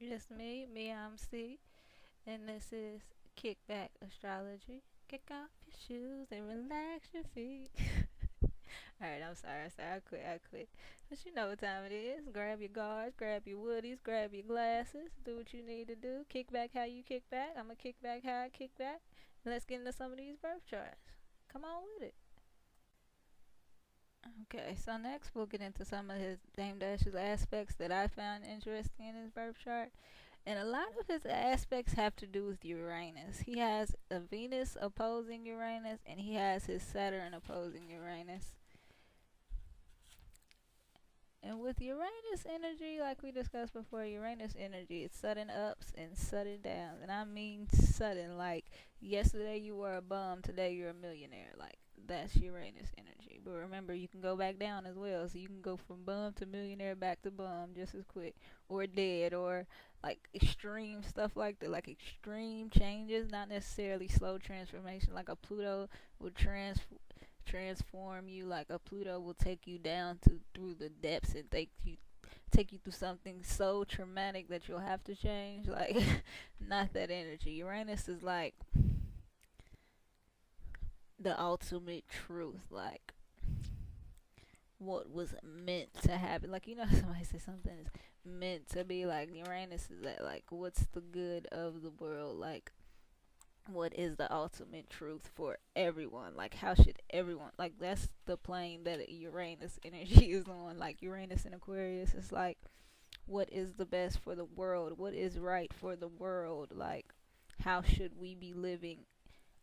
It's me, I'm C, and this is Kickback Astrology. Kick off your shoes and relax your feet. Alright, I'm sorry, I quit. But you know what time it is. Grab your guards, grab your woodies, grab your glasses, do what you need to do. Kick back how you kick back. I'ma kick back how I kick back. And let's get into some of these birth charts. Come on with it. Okay, so next we'll get into some of his Dame Dash's aspects that I found interesting in his birth chart. And a lot of his aspects have to do with Uranus. He has a Venus opposing Uranus, and he has his Saturn opposing Uranus. And with Uranus energy, like we discussed before, Uranus energy, it's sudden ups and sudden downs. And I mean sudden, like yesterday you were a bum, today you're a millionaire. Like that's Uranus energy. But remember, you can go back down as well. So you can go from bum to millionaire back to bum just as quick. Or dead, or like extreme stuff like that. Like extreme changes, not necessarily slow transformation. Like a Pluto will transform you, like a Pluto will take you down to through the depths and take you through something so traumatic that you'll have to change. Like not that energy. Uranus is like the ultimate truth, like what was meant to happen. Like somebody say something is meant to be. Like Uranus is that, like what's the good of the world, like what is the ultimate truth for everyone, like how should everyone, like that's the plane that Uranus energy is on. Like Uranus in Aquarius is like what is the best for the world, what is right for the world, like how should we be living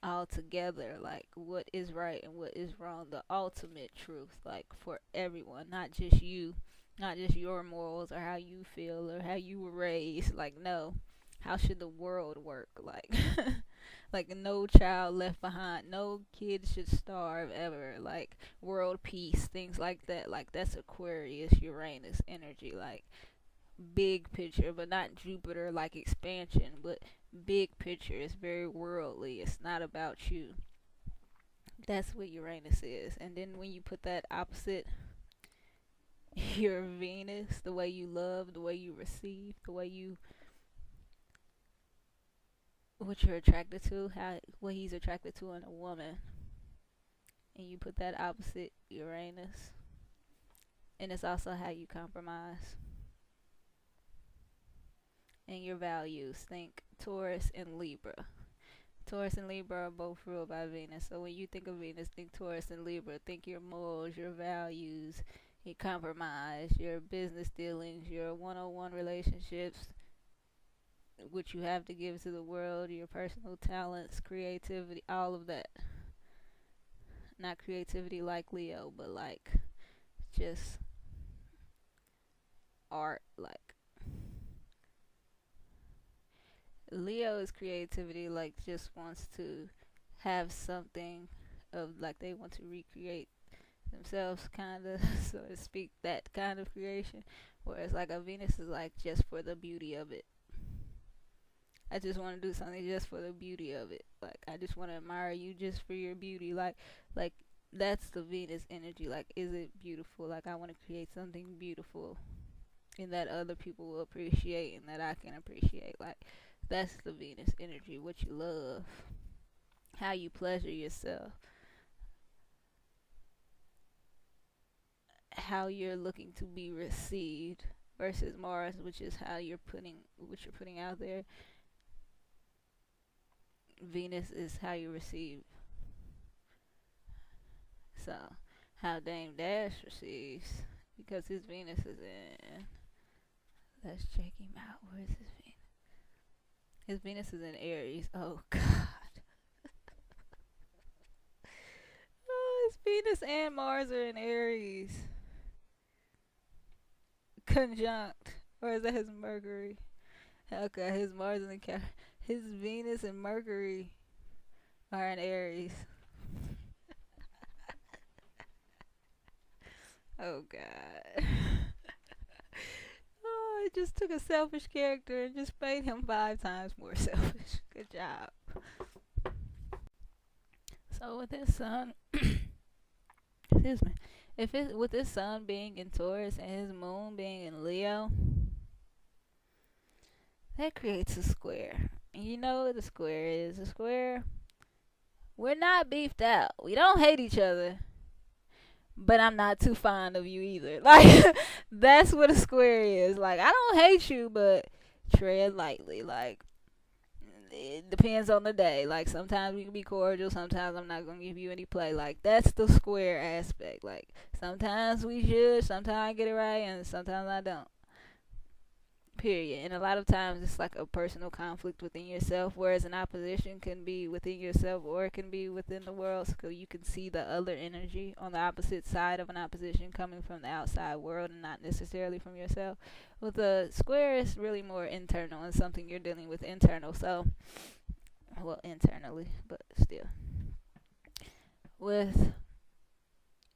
all together, like what is right and what is wrong, the ultimate truth, like for everyone, not just you, not just your morals or how you feel or how you were raised. Like no, how should the world work, like like no child left behind, no kid should starve ever, like world peace, things like that. Like that's Aquarius Uranus energy, like big picture, but not Jupiter like expansion, but big picture. It's very worldly, it's not about you. That's what Uranus is. And then when you put that opposite your Venus, the way you love, the way you receive, the way you, what you're attracted to, how what he's attracted to in a woman, and you put that opposite Uranus, and it's also how you compromise and your values. Think Taurus and Libra. Taurus and Libra are both ruled by Venus. So when you think of Venus, think Taurus and Libra. Think your morals, your values, your compromise, your business dealings, your one-on-one relationships, what you have to give to the world, your personal talents, creativity, all of that. Not creativity like Leo, but like just art. Like Leo is creativity, like just wants to have something of, like they want to recreate themselves, kind of, so to speak, that kind of creation. Whereas like a Venus is like just for the beauty of it. I just want to do something just for the beauty of it. Like I just want to admire you just for your beauty. Like that's the Venus energy. Like is it beautiful? Like I want to create something beautiful and that other people will appreciate and that I can appreciate. Like that's the Venus energy. What you love, how you pleasure yourself, how you're looking to be received, versus Mars, which is how you're putting what you're putting out there. Venus is how you receive. So how Dame Dash receives, because his Venus is in, let's check him out. Where's his Venus? His Venus is in Aries. Oh god. Oh, his Venus and Mars are in Aries. Conjunct. Or is that his Mercury? Okay, his Mars and his Venus and Mercury are in Aries. Oh god. Oh, it just took a selfish character and just made him 5 times more selfish. Good job. So with his sun, excuse me, if it with his sun being in Taurus and his moon being in Leo, that creates a square. And you know what a square is? A square, we're not beefed out. We don't hate each other, but I'm not too fond of you either. Like, that's what a square is. Like, I don't hate you, but tread lightly. Like, it depends on the day. Like, sometimes we can be cordial, sometimes I'm not gonna give you any play. Like, that's the square aspect. Like, sometimes we should, sometimes I get it right, and sometimes I don't. Period. And a lot of times it's like a personal conflict within yourself, whereas an opposition can be within yourself or it can be within the world, so you can see the other energy on the opposite side of an opposition coming from the outside world and not necessarily from yourself. With a square, it's really more internal and something you're dealing with internal. So, well, internally, but still. With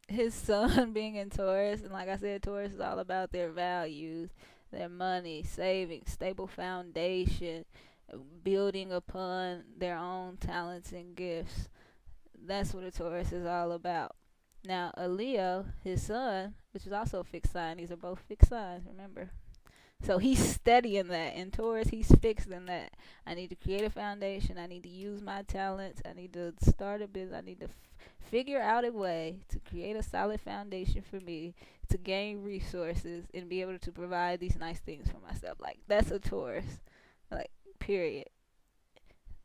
his sun being in Taurus, and like I said, Taurus is all about their values, their money, savings, stable foundation, building upon their own talents and gifts. That's what a Taurus is all about. Now, a Leo, his sun, which is also a fixed sign, these are both fixed signs, remember? So he's steady in that. In Taurus, he's fixed in that. I need to create a foundation. I need to use my talents. I need to start a business. I need to figure out a way to create a solid foundation for me to gain resources and be able to provide these nice things for myself. Like, that's a Taurus. Like, period.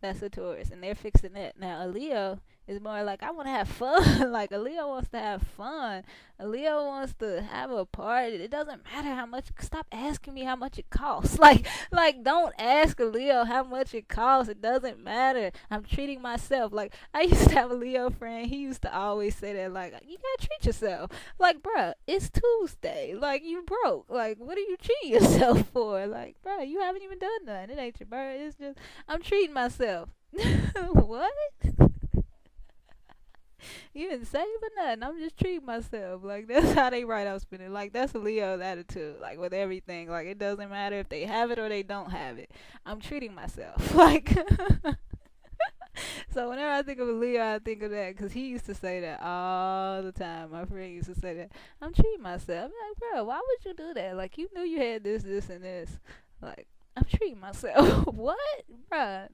That's a Taurus, and they're fixing it. Now, a Leo is more like, I want to have fun. Like, a Leo wants to have fun. A Leo wants to have a party. It doesn't matter how much. Stop asking me how much it costs. Like, don't ask a Leo how much it costs. It doesn't matter. I'm treating myself. Like, I used to have a Leo friend. He used to always say that, like, you gotta treat yourself. Like, bruh, it's Tuesday. Like, you broke. Like, what are you treating yourself for? Like, bruh, you haven't even done nothing. It ain't your birthday. It's just, I'm treating myself. What? You didn't save or nothing. I'm just treating myself. Like, that's how they write out spending. Like, that's a Leo's attitude. Like, with everything. Like, it doesn't matter if they have it or they don't have it. I'm treating myself. Like, so whenever I think of a Leo, I think of that. Because he used to say that all the time. My friend used to say that. I'm treating myself. I'm like, bro, why would you do that? Like, you knew you had this, this, and this. Like, I'm treating myself. What? Bruh.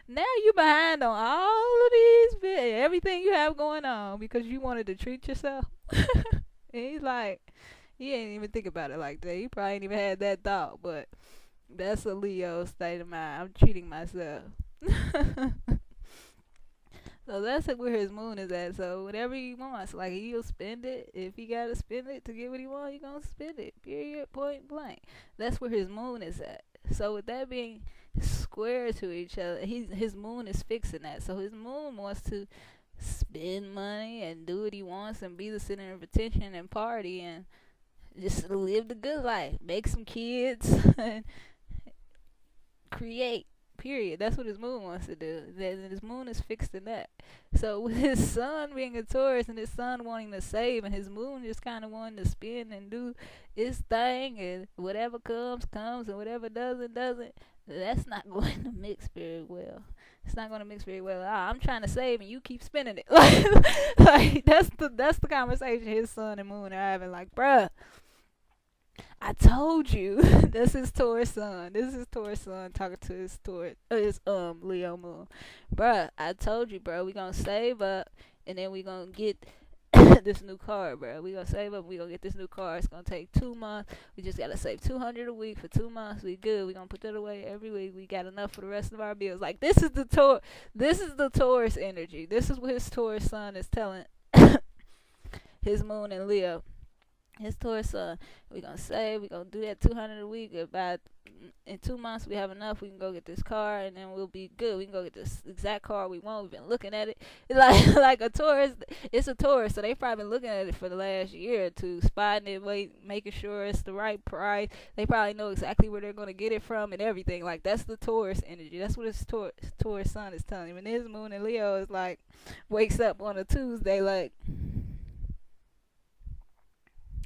Now you behind on all of these everything you have going on because you wanted to treat yourself. And he's like, he ain't even think about it like that. He probably ain't even had that thought, but that's a Leo state of mind. I'm treating myself. So that's where his moon is at. So whatever he wants, like, he'll spend it. If he gotta spend it to get what he wants, he gonna spend it. Period. Point blank. That's where his moon is at. So with that being square to each other, his moon is fixing that. So his moon wants to spend money and do what he wants and be the center of attention and party and just live the good life, make some kids, and create. Period. That's what his moon wants to do. Then his moon is fixed in that. So with his sun being a Taurus and his sun wanting to save and his moon just kind of wanting to spin and do its thing, and whatever comes and whatever doesn't, that's not going to mix very well. It's not going to mix very well at all. I'm trying to save and you keep spending it. Like that's the conversation his sun and moon are having. Like, bruh, I told you. This is Taurus sun. This is Taurus sun talking to his Leo moon. Bruh, I told you, bro. We gonna save up and then we gonna get this new car, bro. We gonna save up. We gonna get this new car. It's gonna take 2 months. We just gotta save $200 a week for 2 months. We good. We gonna put that away every week. We got enough for the rest of our bills. Like, this is the Taurus energy. This is what his Taurus sun is telling his moon and Leo. His Taurus sun, we gonna save, we gonna do that $200 a week. About in 2 months we have enough, we can go get this car and then we'll be good. We can go get this exact car we want. We've been looking at it. It's like a Taurus, it's a Taurus, so they probably been looking at it for the last year or two, spotting it, making sure it's the right price. They probably know exactly where they're gonna get it from and everything. Like, that's the Taurus energy. That's what his Taurus sun is telling him. And his moon and Leo is like, wakes up on a Tuesday like,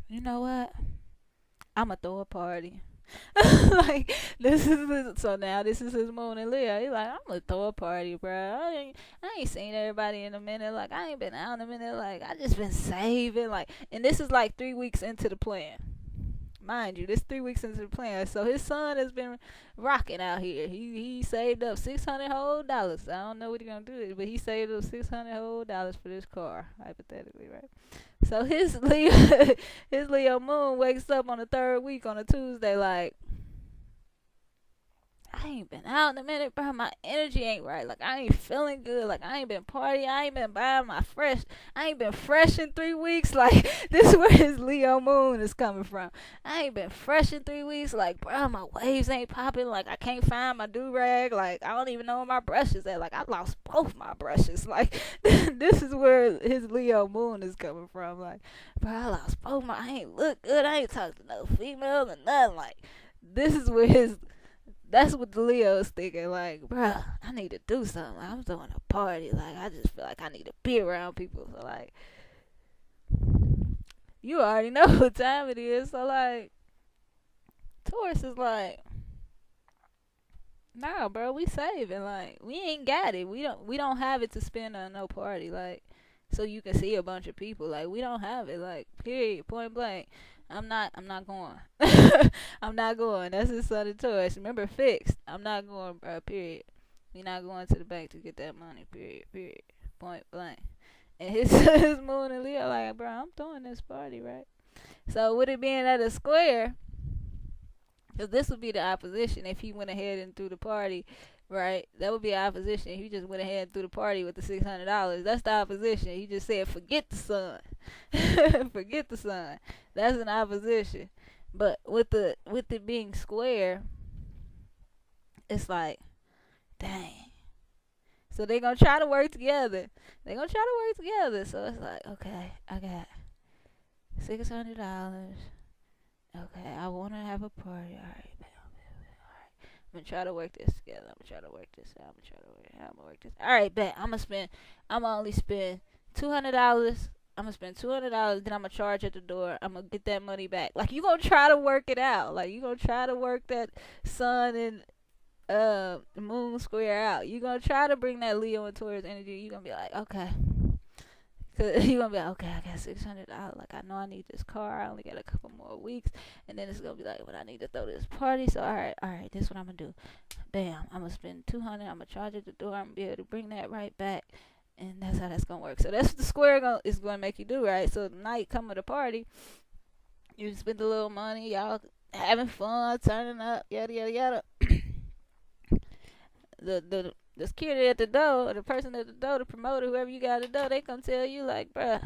you know what? I'ma throw a party. Like, so now this is his moon and Leo. He's like, I'm gonna throw a party, bro. I ain't seen everybody in a minute. Like, I ain't been out in a minute. Like, I just been saving. Like, and this is like 3 weeks into the plan. mind you, this 3 weeks into the plan. So his son has been rocking out here. He saved up $600 whole dollars. I don't know what he's gonna do, but he saved up $600 whole dollars for this car, hypothetically, right? So his Leo, his Leo moon wakes up on the 3rd week on a Tuesday, like, I ain't been out in a minute, bro. My energy ain't right. Like, I ain't feeling good. Like, I ain't been partying. I ain't been buying my fresh. I ain't been fresh in 3 weeks. Like, this is where his Leo moon is coming from. I ain't been fresh in 3 weeks. Like, bro, my waves ain't popping. Like, I can't find my do-rag. Like, I don't even know where my brush is at. Like, I lost both my brushes. Like, this is where his Leo moon is coming from. Like, bro, I lost both my. I ain't look good. I ain't talked to no female or nothing. Like, this is where his. That's what the Leo is thinking, like, bruh, I need to do something. Like, I'm throwing a party. Like, I just feel like I need to be around people. So, like, you already know what time it is. So, like, Taurus is like, nah, bro, we saving. Like, we ain't got it. We don't have it to spend on no party. Like, so you can see a bunch of people. Like, we don't have it. Like, period, point blank. I'm not going. I'm not going. That's his son of Taurus. Remember, fixed. I'm not going, bro, period. We not going to the bank to get that money, period, point blank. And his moon and Leo, like, bro, I'm throwing this party, right? So with it being at a square, because this would be the opposition if he went ahead and threw the party, right? That would be opposition. He just went ahead and threw the party with the $600. That's the opposition. He just said, forget the sun. Forget the sun. That's an opposition. But with it being square, it's like, dang. So they're going to try to work together. So it's like, okay, I got $600. Okay, I want to have a party. All right. I'm gonna try to work this together. I'm gonna try to work this out. I'm gonna work this. All right, bet. I'm gonna only spend $200. I'm gonna spend $200. Then I'm gonna charge at the door. I'm gonna get that money back. Like, you gonna try to work it out. Like, you gonna try to work that sun and moon square out. You gonna try to bring that Leo and Taurus energy. You gonna be like, okay. Cause you gonna be like, okay, I got $600. Like, I know I need this car. I only got a couple more weeks, and then it's gonna be like, but I need to throw this party. So all right, this is what I'm gonna do. Bam, I'm gonna spend $200. I'm gonna charge at the door. I'm gonna be able to bring that right back, and that's how that's gonna work. So that's what the square is gonna make you do, right? So the night come of the party, you spend a little money, y'all having fun, turning up, yada yada yada. The security at the door, or the person at the door, the promoter, whoever you got at the door, they come tell you, like, bruh,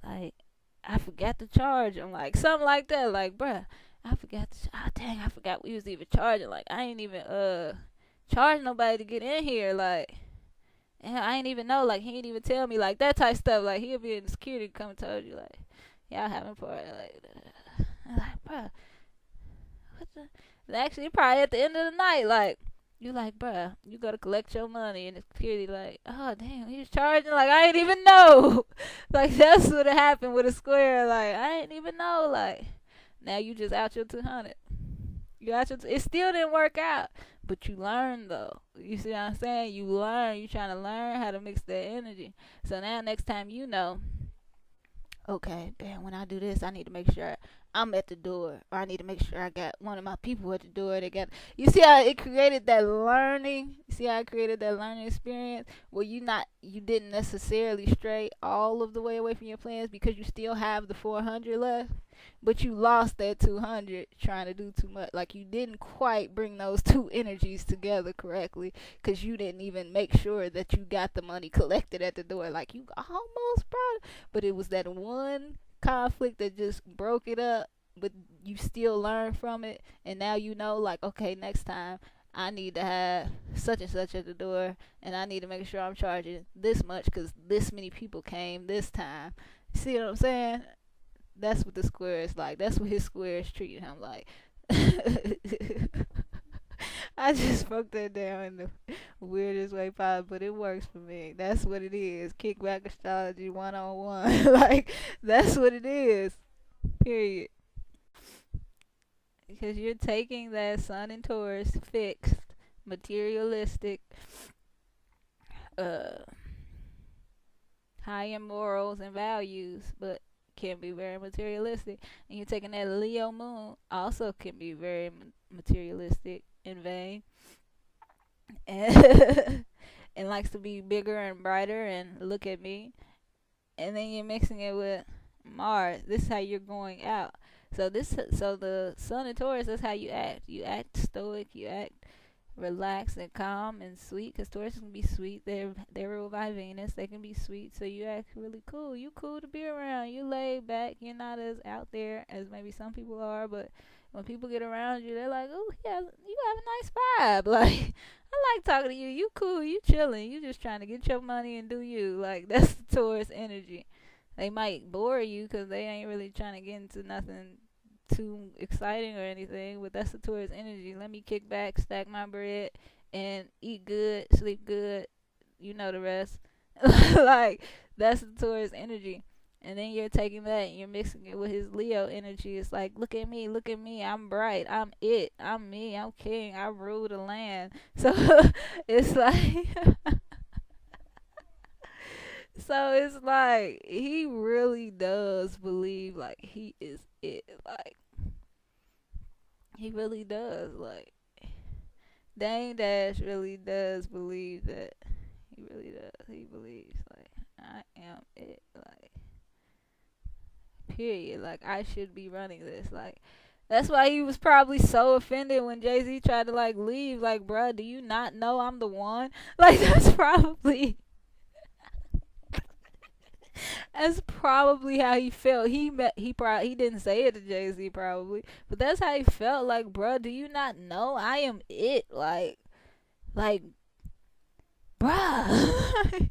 like, I forgot to charge them, like, something like that, like, bruh, I forgot I forgot we was even charging, like, I ain't even, charge nobody to get in here, like, and I ain't even know, like, he ain't even tell me, like, that type stuff, like, he'll be in the security come and tell you, like, y'all having a party, like, bruh, what the? Actually, probably at the end of the night, like, you like, bruh, you gotta collect your money, and the security like, oh damn, he's charging, like, I ain't even know. Like, that's what happened with a square, like, I ain't even know, like, now you just out your 200. You out your, it still didn't work out, but you learned though. You see what I'm saying? You learn. You trying to learn how to mix that energy. So now next time you know, okay, man, when I do this, I need to make sure I'm at the door, or I need to make sure I got one of my people at the door. They got, you see how it created that learning? You see how it created that learning experience where you didn't necessarily stray all of the way away from your plans because you still have the 400 left, but you lost that 200 trying to do too much. Like, you didn't quite bring those two energies together correctly because you didn't even make sure that you got the money collected at the door. Like, you almost brought it, but it was that one conflict that just broke it up, but you still learn from it, and now you know, like, okay, next time I need to have such and such at the door, and I need to make sure I'm charging this much because this many people came this time. See what I'm saying? That's what the square is like. That's what his square is treating him like. I just broke that down in the weirdest way possible, but it works for me. That's what it is. Kickback Astrology 101. Like, that's what it is. Period. Because you're taking that Sun and Taurus fixed, materialistic, high in morals and values, but can be very materialistic. And you're taking that Leo moon, also can be very materialistic and vain, and and likes to be bigger and brighter and look at me. And then you're mixing it with Mars. This is how you're going out. So the Sun in Taurus, that's how you act. You act stoic. You act relaxed and calm and sweet. Cause Taurus can be sweet. They're ruled by Venus. They can be sweet. So you act really cool. You cool to be around. You laid back. You're not as out there as maybe some people are. But when people get around you, they're like, "Oh, yeah, you have a nice vibe." Like, I like talking to you. You cool. You chilling. You just trying to get your money and do you. Like, that's the Taurus energy. They might bore you because they ain't really trying to get into nothing too exciting or anything, but that's the Taurus energy. Let me kick back, stack my bread, and eat good, sleep good. You know the rest. Like, that's the Taurus energy. And then you're taking that and you're mixing it with his Leo energy. It's like, look at me, I'm bright, I'm it, I'm me, I'm king, I rule the land. So it's like so it's like he really does believe like he is it. Like, he really does. Like, Dame Dash really does believe that. He really does. He believes like I am it. Like, period. Like, I should be running this. Like, that's why he was probably so offended when Jay-Z tried to like leave. Like, bruh, do you not know I'm the one? Like, that's probably how he felt. He didn't say it to Jay-Z probably, but that's how he felt. Like, bruh, do you not know I am it? Like, bruh.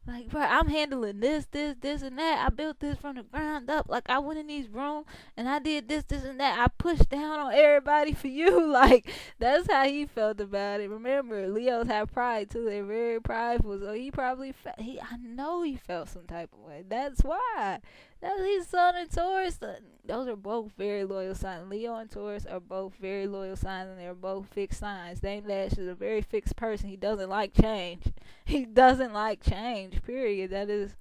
Like, bro, I'm handling this, and that. I built this from the ground up. Like, I went in these rooms and I did this, and that. I pushed down on everybody for you. Like, that's how he felt about it. Remember, Leos have pride too. They're very prideful. So he probably I know he felt some type of way. That's why. That's his Sun and Taurus. Those are both very loyal signs. Leo and Taurus are both very loyal signs, and they're both fixed signs. Dame Dash is a very fixed person. He doesn't like change. He doesn't like change. Period. We're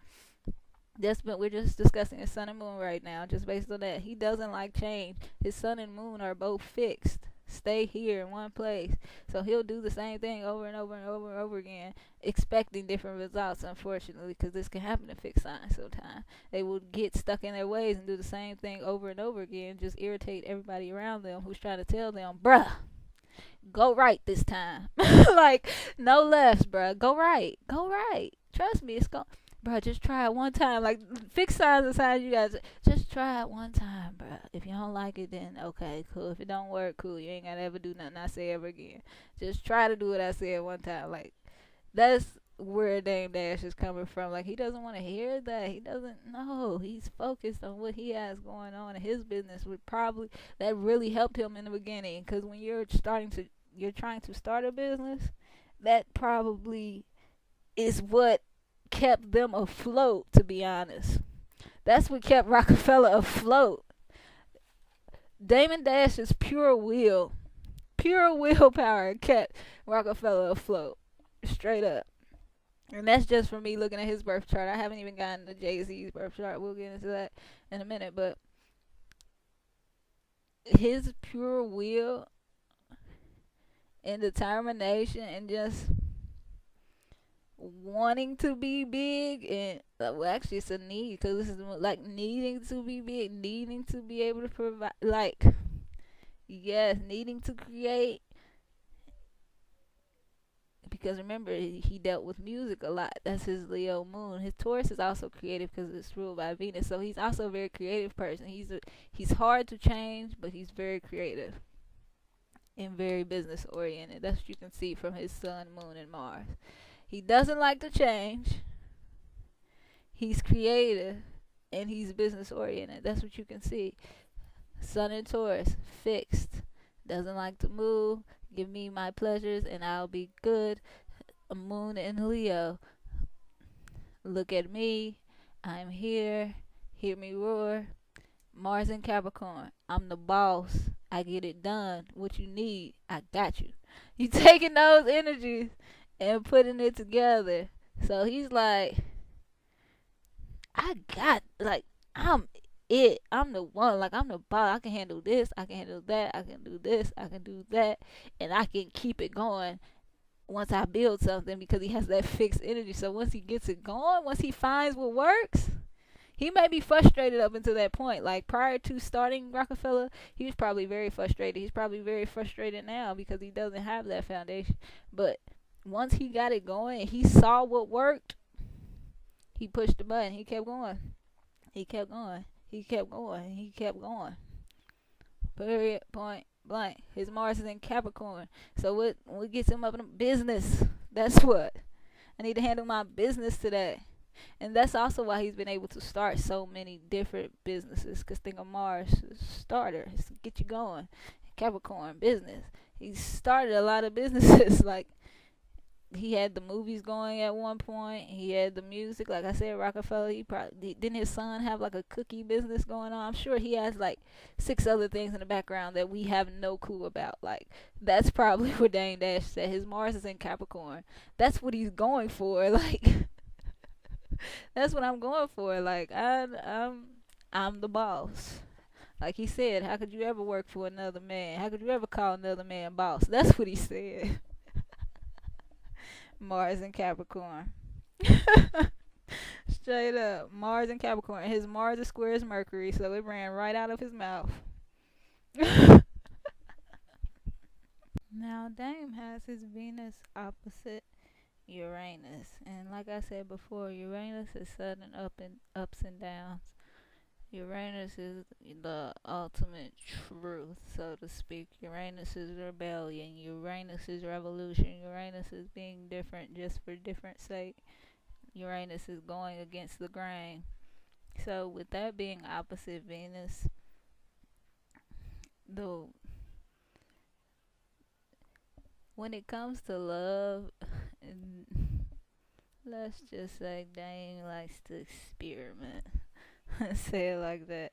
just discussing his Sun and Moon right now, just based on that. He doesn't like change. His Sun and Moon are both fixed. Stay here in one place. So he'll do the same thing over and over and over and over again, expecting different results, unfortunately, because this can happen to fixed signs sometimes. They will get stuck in their ways and do the same thing over and over again, just irritate everybody around them who's trying to tell them, bruh, go right this time. Like, no lefts, bruh. Go right. Go right. Trust me, it's going. Bruh, just try it one time. Like, fixed signs and signs, you guys, just try it one time, bruh. If you don't like it, then okay, cool. If it don't work, cool. You ain't gotta ever do nothing I say ever again. Just try to do what I said one time. Like, that's where Dame Dash is coming from. Like, he doesn't want to hear that. He doesn't know. He's focused on what he has going on, and his business would probably, that really helped him in the beginning. Because when you're trying to start a business, that probably is what kept them afloat, to be honest. That's what kept Rockefeller afloat. Damon Dash's pure willpower kept Rockefeller afloat. Straight up. And that's just from me looking at his birth chart. I haven't even gotten to Jay-Z's birth chart. We'll get into that in a minute. But his pure will and determination and just wanting to be big, and well, actually it's a need, because this is like needing to be big, needing to be able to provide, like, yes, needing to create, because remember, he dealt with music a lot. That's his Leo moon. His Taurus is also creative because it's ruled by Venus, so he's also a very creative person. He's hard to change, but he's very creative and very business oriented. That's what you can see from his Sun, Moon, and Mars. He doesn't like to change. He's creative and he's business oriented. That's what you can see. Sun in Taurus, fixed. Doesn't like to move. Give me my pleasures and I'll be good. A Moon in Leo. Look at me. I'm here. Hear me roar. Mars in Capricorn. I'm the boss. I get it done. What you need, I got you. You taking those energies and putting it together. So he's like, I got like I'm it. I'm the one. Like I'm the boss. I can handle this. I can handle that. I can do this. I can do that, and I can keep it going once I build something because he has that fixed energy. So once he gets it going, once he finds what works, he may be frustrated up until that point. Like prior to starting Rockefeller, he was probably very frustrated. He's probably very frustrated now because he doesn't have that foundation. But once he got it going, he saw what worked. He pushed the button. He kept going. He kept going. He kept going. He kept going. Period. Point blank. His Mars is in Capricorn. So what gets him up in business? That's what. I need to handle my business today. And that's also why he's been able to start so many different businesses. Because think of Mars, starter, it's to get you going. Capricorn, business. He started a lot of businesses. Like, he had the movies going at one point. He had the music. Like I said, Rockefeller, he probably didn't his son have like a cookie business going on. I'm sure he has like 6 other things in the background that we have no clue about. Like that's probably what Dane Dash said. His Mars is in Capricorn. That's what he's going for. Like that's what I'm going for. Like I'm the boss. Like he said, how could you ever work for another man? How could you ever call another man boss? That's what he said. Mars and Capricorn. Straight up. Mars and Capricorn. His Mars is square as Mercury, so it ran right out of his mouth. Now, Dame has his Venus opposite Uranus. And like I said before, Uranus is sudden ups and downs. Uranus is the ultimate truth, so to speak. Uranus is rebellion. Uranus is revolution. Uranus is being different just for different sake. Uranus is going against the grain. So with that being opposite Venus, though, when it comes to love, let's just say Dane likes to experiment. Say it like that.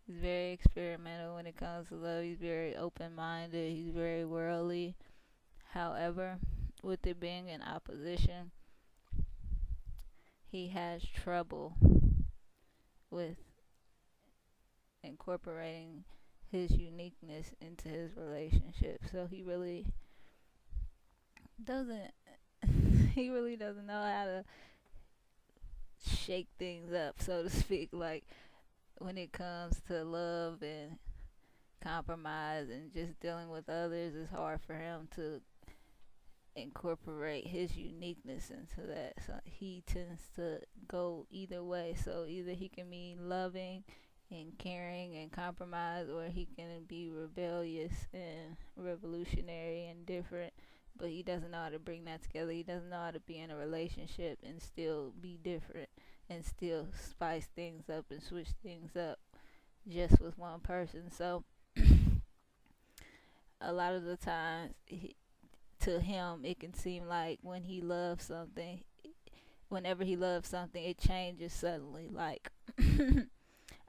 He's very experimental when it comes to love. He's very open-minded. He's very worldly. However, with it being in opposition, he has trouble with incorporating his uniqueness into his relationship. So he really doesn't he really doesn't know how to shake things up, so to speak. Like when it comes to love and compromise and just dealing with others, it's hard for him to incorporate his uniqueness into that. So he tends to go either way. So either he can be loving and caring and compromise, or he can be rebellious and revolutionary and different. But he doesn't know how to bring that together. He doesn't know how to be in a relationship and still be different and still spice things up and switch things up just with one person. So a lot of the times to him it can seem like when he loves something, whenever he loves something, it changes suddenly. Like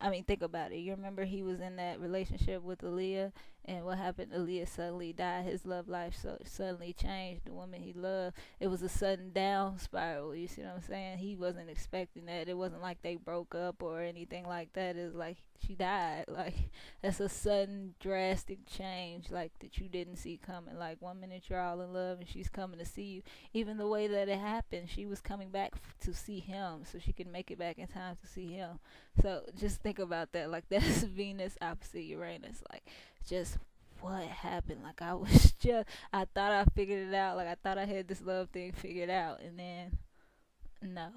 I mean, think about it. You remember he was in that relationship with Aaliyah, and what happened? Aaliyah suddenly died. His love life so suddenly changed. The woman he loved. It was a sudden down spiral. You see what I'm saying? He wasn't expecting that. It wasn't like they broke up or anything like that. It's like she died. Like that's a sudden drastic change, like that you didn't see coming. Like 1 minute you're all in love and she's coming to see you. Even the way that it happened, she was coming back to see him so she could make it back in time to see him. So just think about that. Like that's Venus opposite Uranus. Like just what happened? Like I thought I figured it out. Like I thought I had this love thing figured out, and then no.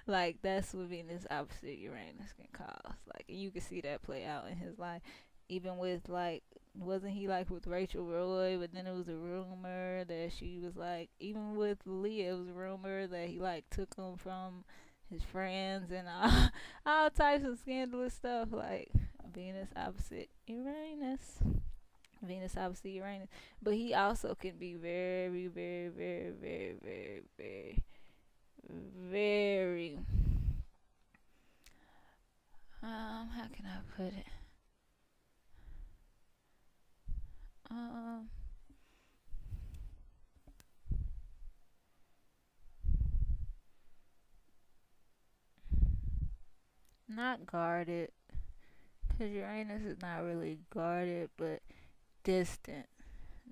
Like that's what Venus opposite Uranus can cause. Like and you can see that play out in his life. Even with like wasn't he like with Rachel Roy, but then it was a rumor that she was like, even with Leah, it was a rumor that he like took him from his friends and all types of scandalous stuff. Like Venus opposite Uranus. Venus opposite Uranus. But he also can be very, very, very, very, very, very, very how can I put it? Um Not guarded, because Uranus is not really guarded, but distant,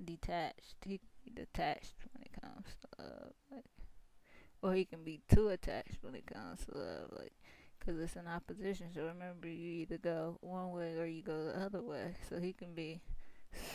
detached. He can be detached when it comes to love, like, or he can be too attached when it comes to love, like, because it's an opposition. So remember, you either go one way or you go the other way. So he can be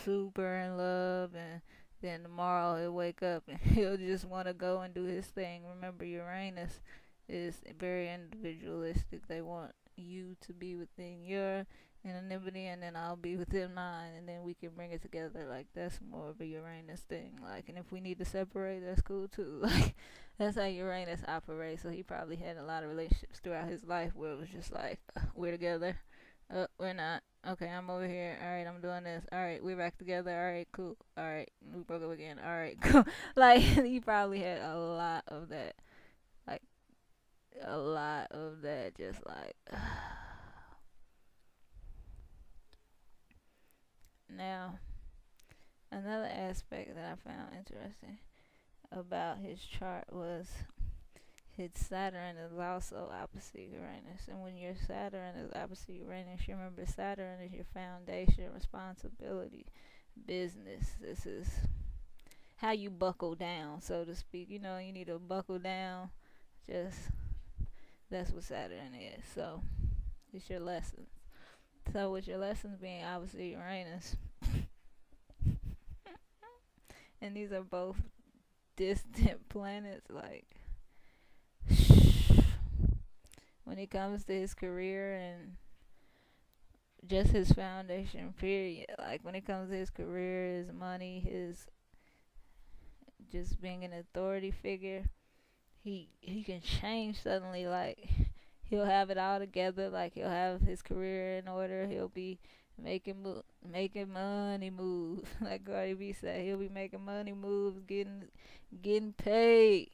super in love, and then tomorrow he'll wake up and he'll just want to go and do his thing. Remember, Uranus is very individualistic. They want you to be within your anonymity, and then I'll be within mine, and then we can bring it together. Like, that's more of a Uranus thing. Like, and if we need to separate, that's cool too. Like, that's how Uranus operates. So he probably had a lot of relationships throughout his life where it was just like, we're together, we're not. Okay, I'm over here. All right, I'm doing this. All right, we're back together. All right, cool. All right, we broke up again. All right, cool. Like, he probably had a lot of that. Like, a lot of that. Just like, now, another aspect that I found interesting about his chart was his Saturn is also opposite Uranus. And when your Saturn is opposite Uranus, you remember Saturn is your foundation, responsibility, business. This is how you buckle down, so to speak. You know, you need to buckle down. Just, that's what Saturn is. So, it's your lessons. So, with your lessons being opposite Uranus, and these are both distant planets, like, when it comes to his career and just his foundation, period. Like, when it comes to his career, his money, his just being an authority figure, he can change suddenly. Like, he'll have it all together. Like, he'll have his career in order. He'll be making money moves. Like Cardi B said, he'll be making money moves, getting paid.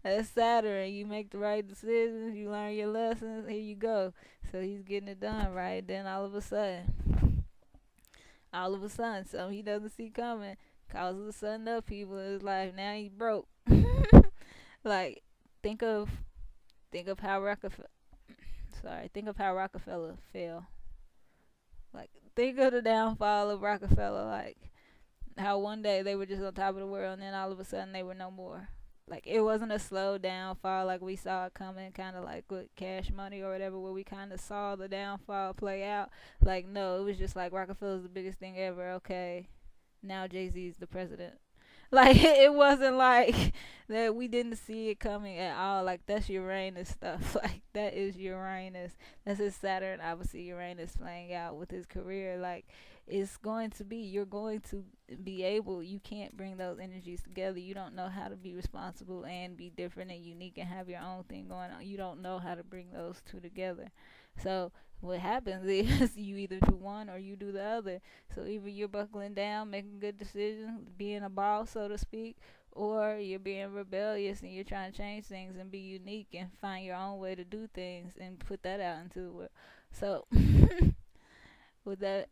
That's Saturn. You make the right decisions. You learn your lessons. Here you go. So he's getting it done right. Then all of a sudden, something he doesn't see coming causes a sudden upheaval in his life. Now he's broke. Like, think of how Rockefeller fell. Like, think of the downfall of Rockefeller. Like, how one day they were just on top of the world, and then all of a sudden they were no more. Like, it wasn't a slow downfall like we saw it coming, kind of like with Cash Money or whatever, where we kind of saw the downfall play out. Like, no, it was just like Rockefeller's the biggest thing ever. Okay, now Jay-Z's the president. Like, it wasn't like that we didn't see it coming at all. Like, that's Uranus stuff. Like, that is Uranus. That's his Saturn, obviously Uranus playing out with his career. Like, you're going to be able, you can't bring those energies together. You don't know how to be responsible and be different and unique and have your own thing going on. You don't know how to bring those two together. So what happens is you either do one or you do the other. So either you're buckling down, making good decisions, being a boss, so to speak, or you're being rebellious and you're trying to change things and be unique and find your own way to do things and put that out into the world. So with that,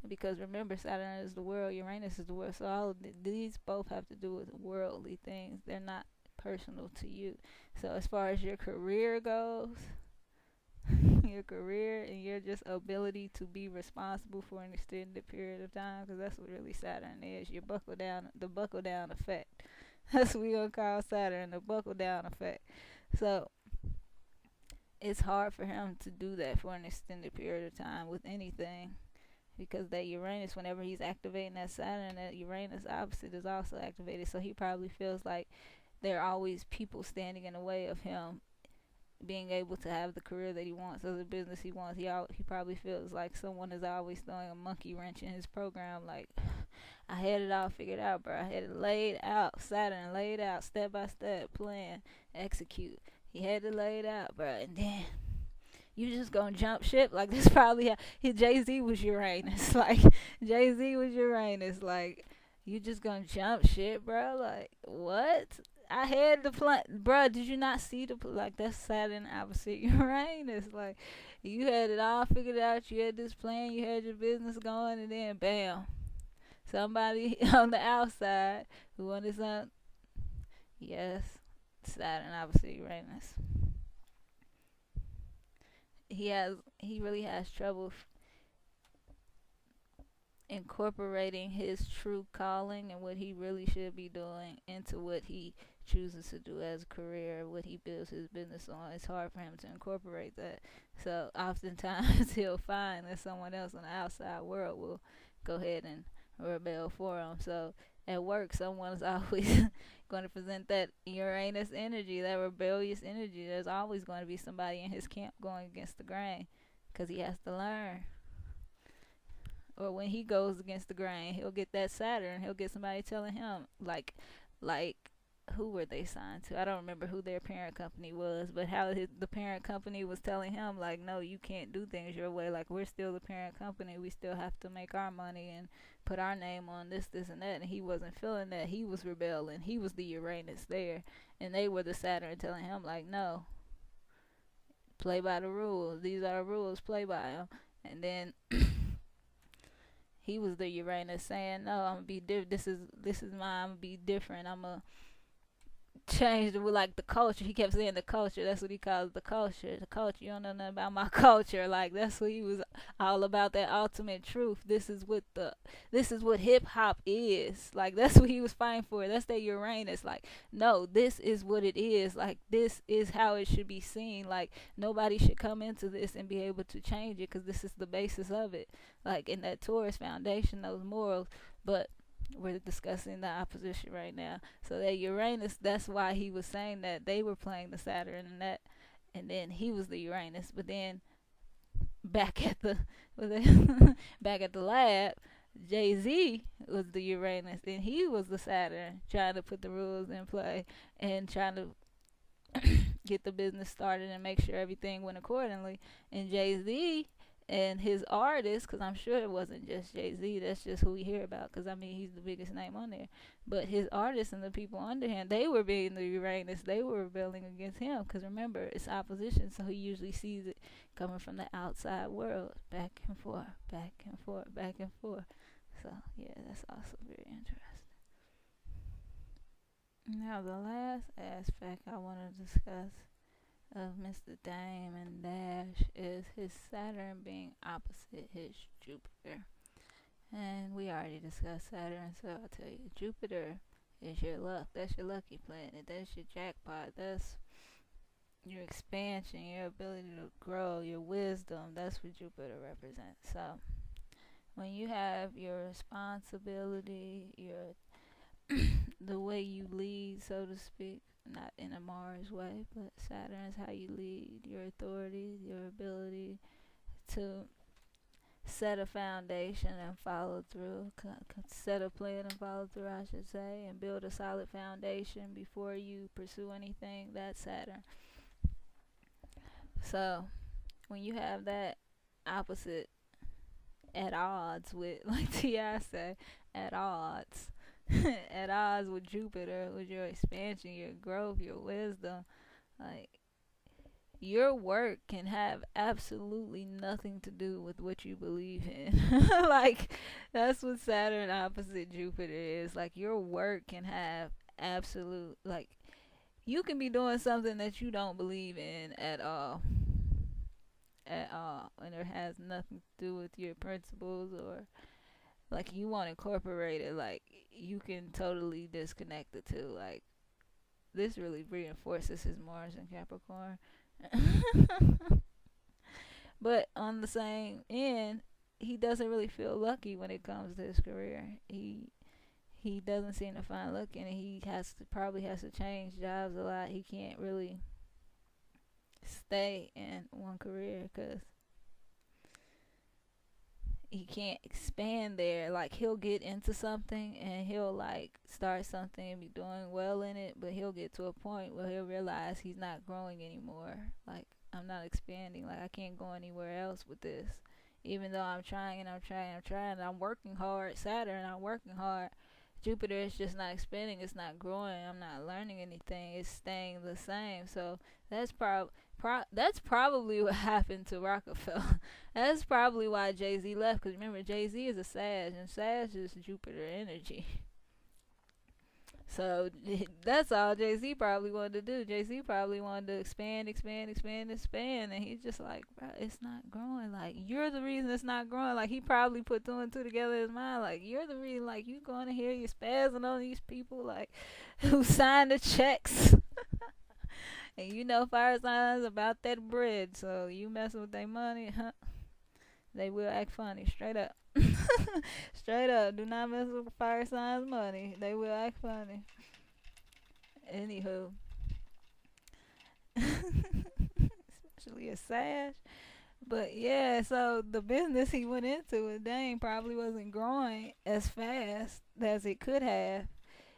because remember, Saturn is the world, Uranus is the world. So all of these both have to do with worldly things. They're not personal to you. So as far as your career goes, your career and your just ability to be responsible for an extended period of time, because that's what really Saturn is. The buckle down effect. That's what we gonna call Saturn, the buckle down effect. So it's hard for him to do that for an extended period of time with anything, because that Uranus, whenever he's activating that Saturn, that Uranus opposite is also activated. So he probably feels like there are always people standing in the way of him being able to have the career that he wants or the business he wants. He probably feels like someone is always throwing a monkey wrench in his program. Like, I had it all figured out, bro. I had it laid out. Saturn laid out, step by step, plan, execute. He had it laid out, bro. And then you just gonna jump ship. Like, this probably how Jay-Z was Uranus. Like, Jay-Z was Uranus. Like, you just gonna jump ship, bro. Like, what? I had the plan, bruh. Did you not see like, that's Saturn opposite Uranus? Like, you had it all figured out. You had this plan. You had your business going, and then bam, somebody on the outside who wanted something. Yes, Saturn opposite Uranus. he really has trouble incorporating his true calling and what he really should be doing into what he chooses to do as a career, what he builds his business on. It's hard for him to incorporate that. So oftentimes he'll find that someone else in the outside world will go ahead and rebel for him. So at work, someone's always going to present that Uranus energy, that rebellious energy. There's always going to be somebody in his camp going against the grain because he has to learn. Or when he goes against the grain, he'll get that Saturn. He'll get somebody telling him, like who were they signed to? I don't remember who their parent company was, but how the parent company was telling him, like, no, you can't do things your way. Like, we're still the parent company. We still have to make our money and put our name on this, and that. And he wasn't feeling that. He was rebelling. He was the Uranus there. And they were the Saturn telling him, like, no, play by the rules. These are the rules. Play by them. And then he was the Uranus saying, no, I'm gonna be different. This is mine. I'm gonna be different. I'm gonna change the culture. He kept saying the culture. That's what he calls the culture. The culture. You don't know nothing about my culture. Like, that's what he was all about, that ultimate truth. This is what hip hop is. Like, that's what he was fighting for. That's that Uranus. Like, no, this is what it is. Like, this is how it should be seen. Like, nobody should come into this and be able to change it because this is the basis of it. Like, in that Taurus foundation, those morals. But we're discussing the opposition right now. So that Uranus, that's why he was saying that they were playing the Saturn and then he was the Uranus. But then back at the lab, Jay-Z was the Uranus and he was the Saturn, trying to put the rules in play and trying to get the business started and make sure everything went accordingly. And Jay-Z and his artists, because I'm sure it wasn't just Jay-Z, that's just who we hear about, because I mean he's the biggest name on there, but his artists and the people under him, they were being the Uranus. They were rebelling against him, because remember, it's opposition, so he usually sees it coming from the outside world, back and forth, back and forth, back and forth. So yeah, that's also very interesting. Now the last aspect I want to discuss of Mr. Damon Dash is his Saturn being opposite his Jupiter. And we already discussed Saturn, so I'll tell you, Jupiter is your luck. That's your lucky planet. That's your jackpot. That's your expansion, your ability to grow, your wisdom. That's what Jupiter represents. So when you have your responsibility, your the way you lead, so to speak, not in a Mars way, but Saturn is how you lead, your authority, your ability to set a foundation and follow through, set a plan and follow through, I should say, and build a solid foundation before you pursue anything. That's Saturn. So when you have that opposite at odds with, like T.I. say, at odds at odds with Jupiter, with your expansion, your growth, your wisdom, like, your work can have absolutely nothing to do with what you believe in. Like, that's what Saturn opposite Jupiter is. Like, your work can have absolute, like, you can be doing something that you don't believe in at all, and it has nothing to do with your principles, or like you want to incorporate it. Like, you can totally disconnect the two. Like, this really reinforces his Mars in Capricorn. But on the same end, he doesn't really feel lucky when it comes to his career. He doesn't seem to find luck in it. He probably has to change jobs a lot. He can't really stay in one career because he can't expand there. Like, he'll get into something and he'll like start something and be doing well in it, but he'll get to a point where he'll realize he's not growing anymore. Like, I'm not expanding. Like, I can't go anywhere else with this, even though I'm trying. I'm working hard. Saturn, I'm working hard. Jupiter is just not expanding. It's not growing. I'm not learning anything. It's staying the same. So that's probably what happened to Rockefeller. That's probably why Jay-Z left. Because remember, Jay-Z is a Sag, and Sag is Jupiter energy. So that's all Jay-Z probably wanted to do. Jay-Z probably wanted to expand, expand, expand, expand, and he's just like, bro, it's not growing. Like, you're the reason it's not growing. Like, he probably put two and two together in his mind. Like, you're the reason. Like, you going to hear you spazzing on these people, like, who signed the checks. And you know fire signs about that bread, so you messing with their money, huh? They will act funny, straight up. Straight up, do not mess with fire signs money. They will act funny. Anywho, especially a sash. But yeah, so the business he went into with Dame probably wasn't growing as fast as it could have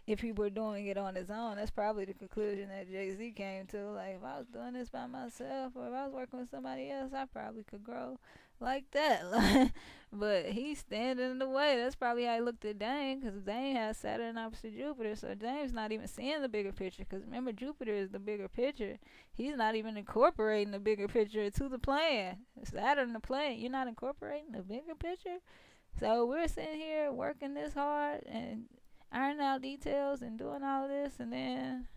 if he were doing it on his own. That's probably the conclusion that Jay-Z came to. Like, if I was doing this by myself or if I was working with somebody else, I probably could grow like that. But he's standing in the way. That's probably how he looked at Dame, because Dame has Saturn opposite Jupiter. So Dame's not even seeing the bigger picture, because remember, Jupiter is the bigger picture. He's not even incorporating the bigger picture to the plan. Saturn the plan. You're not incorporating the bigger picture. So we're sitting here working this hard and ironing out details and doing all of this, and then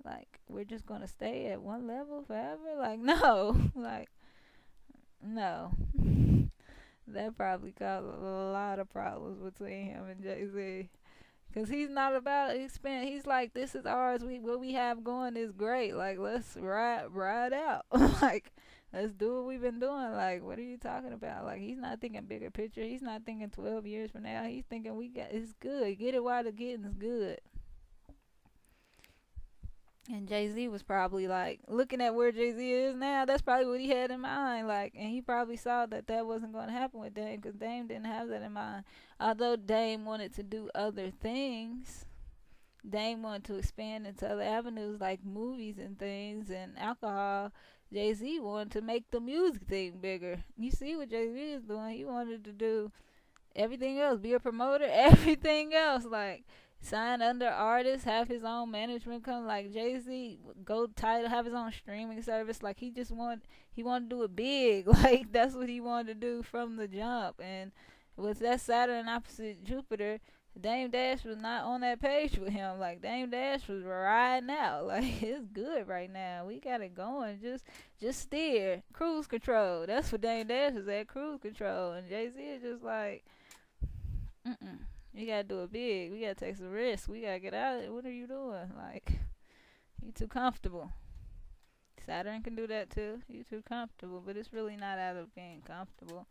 like we're just gonna stay at one level forever. Like, no. Like, no. That probably caused a lot of problems between him and Jay-Z, because he's not about expand. He's like, this is ours. What we have going is great. Like, let's ride out. Like, let's do what we've been doing. Like, what are you talking about? Like, he's not thinking bigger picture. He's not thinking 12 years from now. He's thinking it's good. Get it while the getting's good. And Jay-Z was probably like looking at where Jay-Z is now. That's probably what he had in mind. Like, and he probably saw that that wasn't going to happen with Dame, because Dame didn't have that in mind. Although Dame wanted to do other things, Dame wanted to expand into other avenues like movies and things and alcohol. Jay-Z wanted to make the music thing bigger. You see what Jay-Z is doing? He wanted to do everything else, be a promoter, everything else. Like, sign under artists, have his own management come. Like, Jay-Z, go title, have his own streaming service. Like, he wanted to do it big. Like, that's what he wanted to do from the jump. And with that Saturn opposite Jupiter, Dame Dash was not on that page with him. Like, Dame Dash was riding out. Like, it's good right now. We got it going. Just steer. Cruise control. That's what Dame Dash is at, cruise control. And Jay-Z is just like, you gotta do it big. We gotta take some risks. We gotta get out of it. What are you doing? Like, you too comfortable. Saturn can do that too. You too comfortable, but it's really not out of being comfortable.